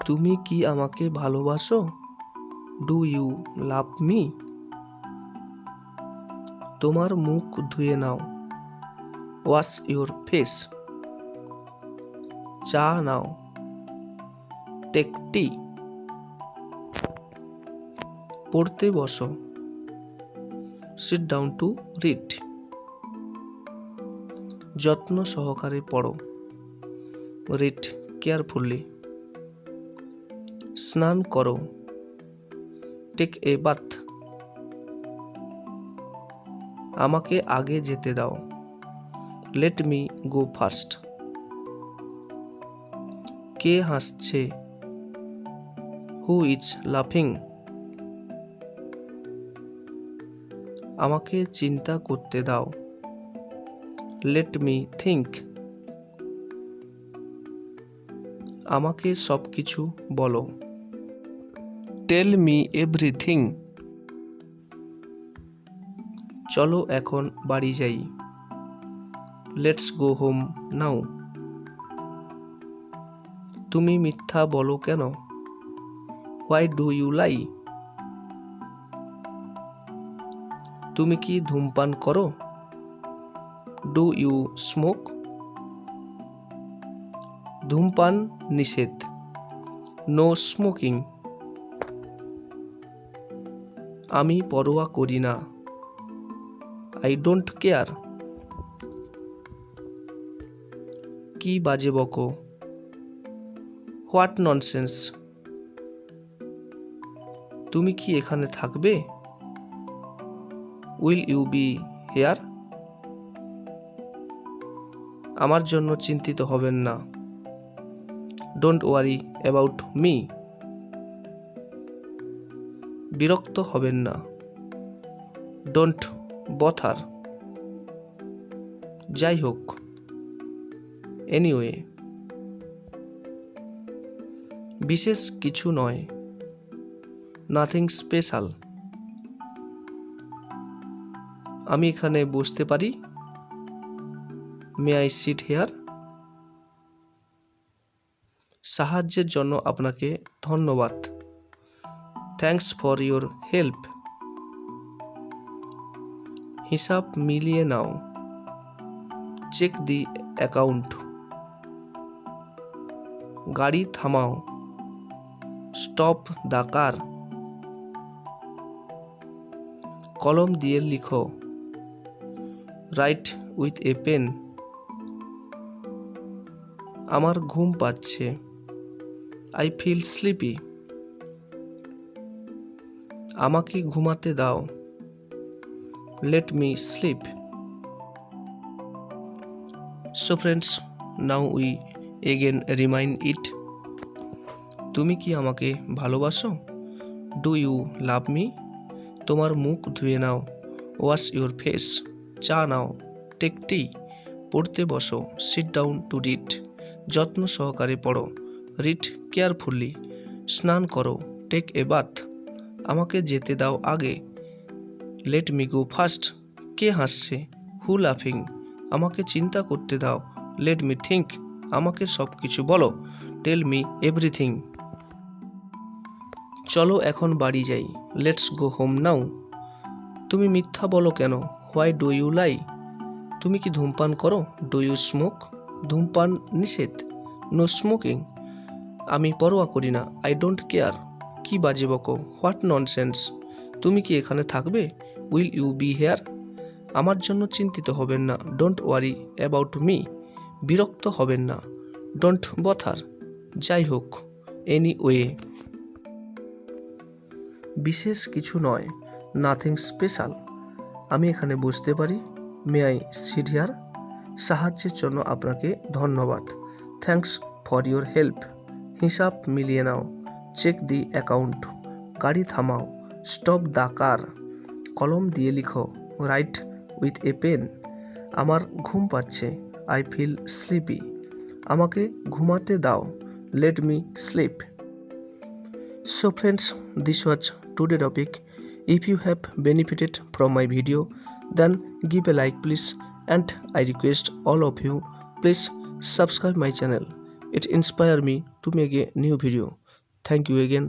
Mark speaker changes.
Speaker 1: তুমি কি আমাকে ভালোবাসো? Do you love me? তোমার মুখ ধুয়ে নাও। Wash your face. চা নাও। Take tea. পড়তে বসো। Sit down to read. যত্ন সহকারে পড়ো। Read carefully. স্নান করো। Take a bath. আমাকে আগে যেতে দাও। Let me go first. কে হাসছে? হু ইজ লাফিং? আমাকে চিন্তা করতে দাও। Let me think. আমাকে সবকিছু বলো। Tell me everything. চলো এখন বাড়ি যাই। Let's go home now. তুমি মিথ্যা বলো কেন? Why do you lie? তুমি কি ধূমপান করো? Do you smoke? ধূমপান নিষেধ। No smoking. আমি পরোয়া করি না। I don't care. কি বাজে বকো? What nonsense. তুমি কি এখানে থাকবে? Will you be here? আমার জন্য চিন্তিত হবেন না। Don't worry about me. বিরক্ত হবেন না। Don't bother. যাই হোক। এনিওয়ে। বিশেষ কিছু নয়। Nothing special. আমি এখানে বসতে পারি? May I sit here? সাহায্যের জন্য আপনাকে ধন্যবাদ। Thanks for your help. হিসাব মিলিয়ে নাও। Check the account. গাড়ি থামাও। স্টপ দ্য কার। কলম দিয়ে লিখো। Write with a pen. আমার ঘুম পাচ্ছে। I feel sleepy. আমাকে ঘুমাতে দাও। Let me sleep. So friends, now we again remind it. তুমি কি আমাকে ভালোবাসো? Do you love me? তোমার মুখ ধুয়ে নাও। Wash your face. চা নাও। Take tea. পড়তে বসো। Sit down to read. যত্ন সহকারে পড়ো। Read carefully. স্নান করো। Take a bath. আমাকে যেতে দাও আগে। Let me go first. কে হাসছে? হু লাফিং? আমাকে চিন্তা করতে দাও। Let me think. আমাকে সব কিছু বলো। Tell me everything. চলো এখন বাড়ি যাই। Let's go home now. তুমি মিথ্যা বলো কেন? Why do you lie? তুমি কি ধূমপান করো? Do you smoke? ধূমপান নিষেধ। No smoking. আমি পরোয়া করি না। I don't care. কি বাজে বকো? What nonsense. তুমি কি এখানে থাকবে? Will you be here? আমার জন্য চিন্তিত হবেন না। Don't worry about me. বিরক্ত হবেন না। Don't bother. যাই হোক। এনিওয়ে। বিশেষ কিছু নয়। Nothing special. আমি এখানে বসতে পারি? May I sit here? সাহায্যের জন্য আপনাকে ধন্যবাদ। Thanks for your help. হিসাব মিলিয়ে নাও। Check the account. গাড়ি থামাও। স্টপ দ্য কার। কলম দিয়ে লিখো। Write with a pen. আমার ঘুম পাচ্ছে। I feel sleepy. আমাকে ঘুমাতে দাও। Let me sleep. So friends, this was today's topic. If you have benefited from my video, then give a like please, and I request all of you please subscribe my channel. It inspires me to make a new video. Thank you again.